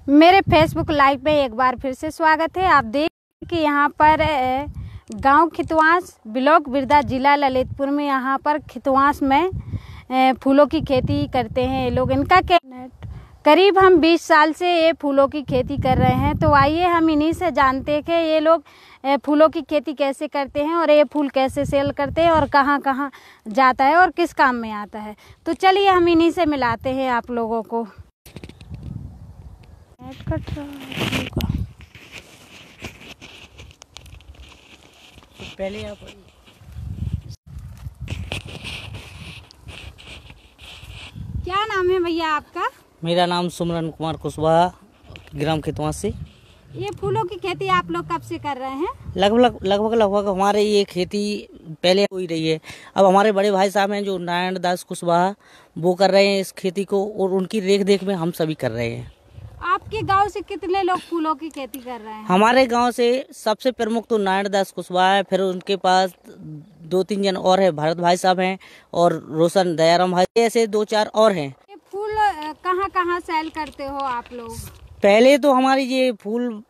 मेरे Facebook live पे एक बार फिर से स्वागत है। आप देख कि यहाँ पर गांव खितवास, ब्लॉक बिरदा, जिला ललितपुर में यहाँ पर खितवास में फूलों की खेती करते हैं ये लोग। इनका करीब हम 20 साल से ये फूलों की खेती कर रहे हैं। तो आइए हम इन्हीं से जानते हैं कि ये लोग फूलों की खेती कैसे करते हैं और ये फूल कैसे सेल करते हैं और कहाँ कहाँ जाता है और किस काम में आता है। तो चलिए हम इन्हीं से मिलाते हैं आप लोगों को। पहले आप क्या नाम है भैया आपका? मेरा नाम सुमरन कुमार कुशवाहा, ग्राम खितवास से। ये फूलों की खेती आप लोग कब से कर रहे हैं? लगभग हमारे ये खेती पहले हो ही रही है। अब हमारे बड़े भाई साहब हैं जो नारायण दास कुशवाहा, वो कर रहे हैं इस खेती को और उनकी रेख देख में हम सभी कर रहे हैं। आपके गांव से कितने लोग फूलों की खेती कर रहे हैं? हमारे गांव से सबसे प्रमुख तो नारायण दास कुशवाहा है, फिर उनके पास 2-3 जन और है, भरत भाई साहब हैं और रोशन दयाराम भाई, ऐसे 2-4 और हैं। ये फूल कहाँ कहाँ सेल करते हो आप लोग? पहले तो हमारी ये फूल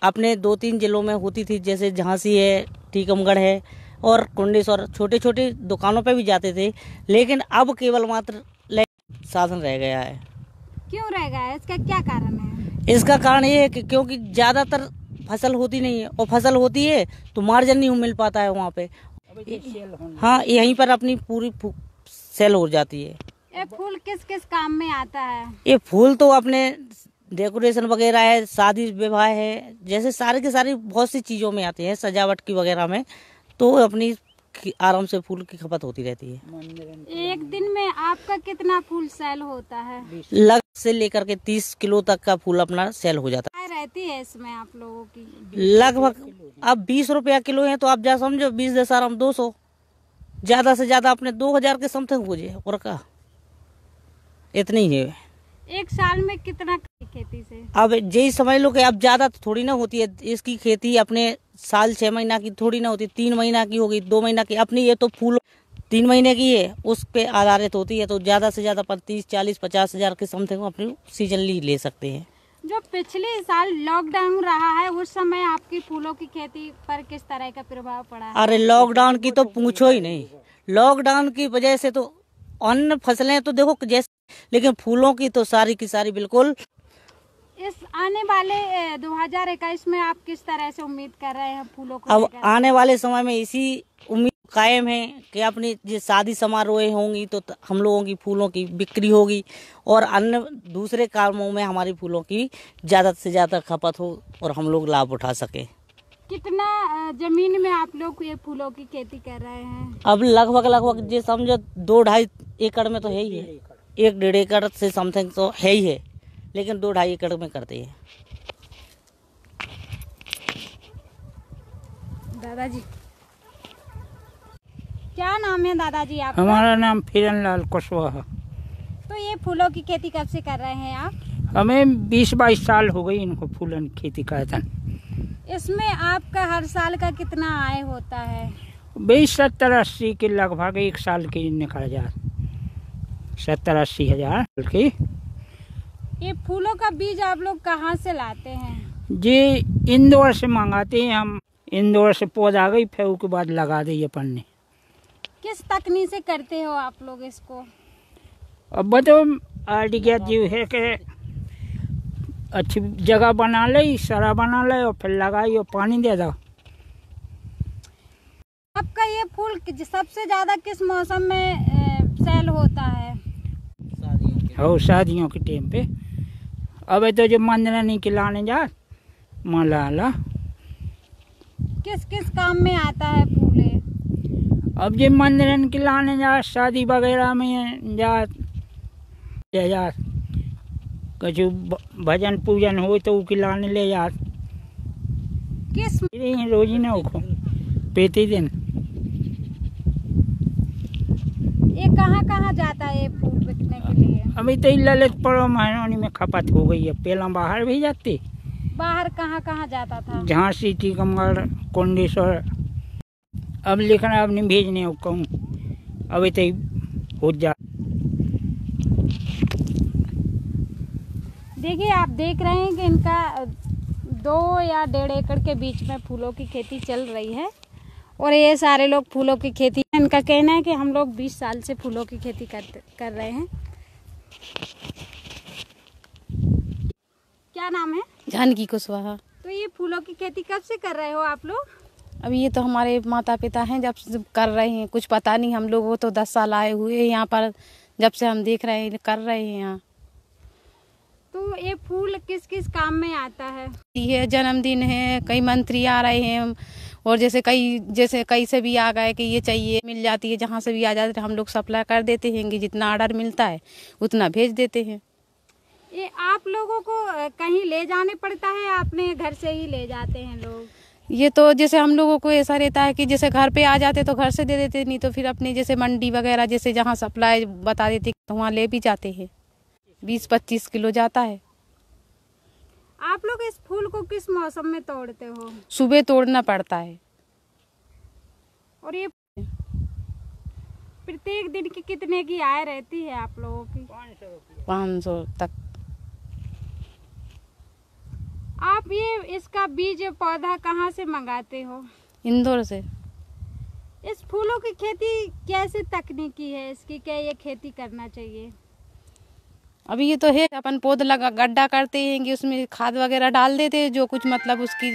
अपने 2-3 जिलों में होती थी, जैसे झांसी है, टीकमगढ़ है और कुंडेश्वर, छोटे छोटे दुकानों पे भी जाते थे। लेकिन अब केवल मात्र साधन रह गया है। क्यों रह गया है? इसका क्या कारण है? इसका कारण ये है कि क्योंकि ज्यादातर फसल होती नहीं है और फसल होती है तो मार्जिन नहीं मिल पाता है वहाँ पे। हाँ, यहीं पर अपनी पूरी सेल हो जाती है। ये फूल किस किस काम में आता है? ये फूल तो अपने डेकोरेशन वगैरह है, शादी विवाह है, जैसे सारे के सारी बहुत सी चीजों में आती है, सजावट की वगैरह में, तो अपनी आराम से फूल की खपत होती रहती है। एक दिन में आपका कितना फूल सेल होता है? लग से लेकर के 30 किलो तक का फूल अपना सेल हो जाता है। रहती है इसमें आप लोगों की? लगभग अब 20 रुपया किलो है, तो आप जा समझो 20 दशहरा 200, ज्यादा से ज्यादा अपने 2000 के समथिंग हो जाए और का इतनी ही है। एक साल में कितना खेती से? अब यही समझ लो कि अब ज्यादा तो थोड़ी ना होती है इसकी खेती, अपने साल 6 महीना की थोड़ी ना होती, 3 महीना की होगी, 2 महीना की। अपनी ये तो फूल 3 महीने की है, उस पे आधारित होती है, तो ज्यादा से ज्यादा 30-40-50 हजार के समथिंग अपनी सीजनली ले सकते हैं। जो पिछले साल लॉकडाउन रहा है उस समय आपकी फूलों की खेती पर किस तरह का प्रभाव पड़ा है? अरे लॉकडाउन की तो पूछो ही नहीं। लॉकडाउन की वजह से तो अन्य फसलें तो देखो जैसे, लेकिन फूलों की तो सारी की सारी बिल्कुल। इस आने वाले 2021 में आप किस तरह से उम्मीद कर रहे हैं फूलों को? अब आने वाले समय में इसी उम्मीद कायम है कि अपनी जो शादी समारोह होंगी तो हम लोगों की फूलों की बिक्री होगी और अन्य दूसरे कामों में हमारी फूलों की ज्यादा से ज्यादा खपत हो और हम लोग लाभ उठा सके। कितना जमीन में आप लोग ये फूलों की खेती कर रहे हैं? अब लगभग जो समझो 2-2.5 एकड़ में तो है ही है, 1-1.5 एकड़ से समथिंग तो है ही है, लेकिन 2-2.5 एकड़ में करते हैं। दादाजी क्या नाम है दादाजी आपका? हमारा नाम फिरन लाल कुशवाहा। तो ये फूलों की खेती कब से कर रहे हैं आप? हमें 20-22 साल हो गई इनको फूलन की खेती करते। इसमें आपका हर साल का कितना आय होता है? 20-70-80 के लगभग एक साल की निकल जाए, 70-80 हजार की। ये फूलों का बीज आप लोग कहाँ से लाते हैं? जी इंदौर से मंगाते हैं हम, इंदौर से पौधा गई फिर उसके बाद लगा दी अपन ने। किस तकनीक से करते हो आप लोग इसको? अब बताओ आइडिया जो है कि अच्छी जगह बना ले, सरा बना ले और फिर लगाई और पानी दे दो। आपका ये फूल सबसे ज्यादा किस मौसम में सेल होता है? शादियों के टाइम पे। अब तो जो मंदरनी के लाने जा माला किस किस काम में आता है फूल? अब जो मंदिरन के लाने जा, शादी वगैरह में जा कुछ भजन पूजन हो तो उसके लाने ले जा। किस रोजी ना उखो पेती दिन। ये कहाँ कहाँ जाता है ये फूल बिकने के लिए? अभी तो ललितपुर महारानी में खपत हो गई है, पहला बाहर भी जाती। बाहर कहाँ कहाँ जाता था? झांसी, टीकमगढ़, कुंडेश्वर। अब लेकिन अब नहीं भेजने कहूँ, अभी तो हो जा। देखिए, आप देख रहे हैं कि इनका 2 या 1.5 एकड़ के बीच में फूलों की खेती चल रही है और ये सारे लोग फूलों की खेती, इनका कहना है कि हम लोग 20 साल से फूलों की खेती कर रहे हैं। क्या नाम है? जानकी कुशवाहा। तो ये फूलों की खेती कब से कर रहे हो आप लोग? अभी ये तो हमारे माता पिता हैं जब से कर रहे हैं, कुछ पता नहीं हम लोग, वो तो 10 साल आए हुए हैं यहाँ पर, जब से हम देख रहे हैं कर रहे हैं यहाँ। तो ये फूल किस किस काम में आता है? ये जन्मदिन है, कई मंत्री आ रहे हैं और जैसे कई से भी आ गए कि ये चाहिए, मिल जाती है, जहाँ से भी आ जाते हैं हम लोग सप्लाई कर देते हैं कि जितना ऑर्डर मिलता है उतना भेज देते हैं। ये आप लोगों को कहीं ले जाने पड़ता है, अपने घर से ही ले जाते हैं लोग? ये तो जैसे हम लोगों को ऐसा रहता है कि जैसे घर पे आ जाते तो घर से दे देते, नहीं तो फिर अपने जैसे मंडी वगैरह जैसे जहाँ सप्लाई बता देते तो वहाँ ले भी जाते हैं। 20-25 किलो जाता है। आप लोग इस फूल को किस मौसम में तोड़ते हो? सुबह तोड़ना पड़ता है। और ये प्रत्येक दिन की कितने की आय रहती है आप लोगों की? 500 तक। आप ये इसका बीज पौधा कहाँ से मंगाते हो? इंदौर से। इस फूलों की खेती कैसे तकनीकी है इसकी, क्या ये खेती करना चाहिए? अभी ये तो है, अपन पौध लगा गड्ढा करते हैं कि उसमें खाद वगैरह डाल देते हैं, जो कुछ मतलब उसकी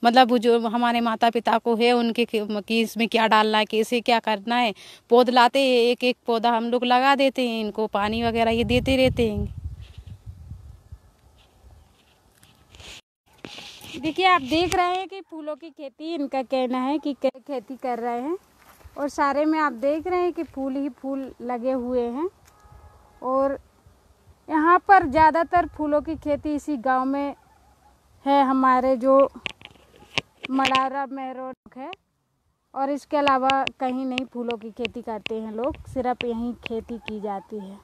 मतलब जो हमारे माता पिता को है उनके कि इसमें क्या डालना है, कैसे क्या करना है। पौध लाते हैं, एक एक पौधा हम लोग लगा देते हैं, इनको पानी वगैरह ये देते रहते हैं। देखिए, आप देख रहे हैं कि फूलों की खेती, इनका कहना है कि खेती कर रहे हैं और सारे में आप देख रहे हैं कि फूल ही फूल लगे हुए हैं। और यहाँ पर ज़्यादातर फूलों की खेती इसी गांव में है, हमारे जो मडारा मेहरोड है, और इसके अलावा कहीं नहीं फूलों की खेती करते हैं लोग, सिर्फ यहीं खेती की जाती है।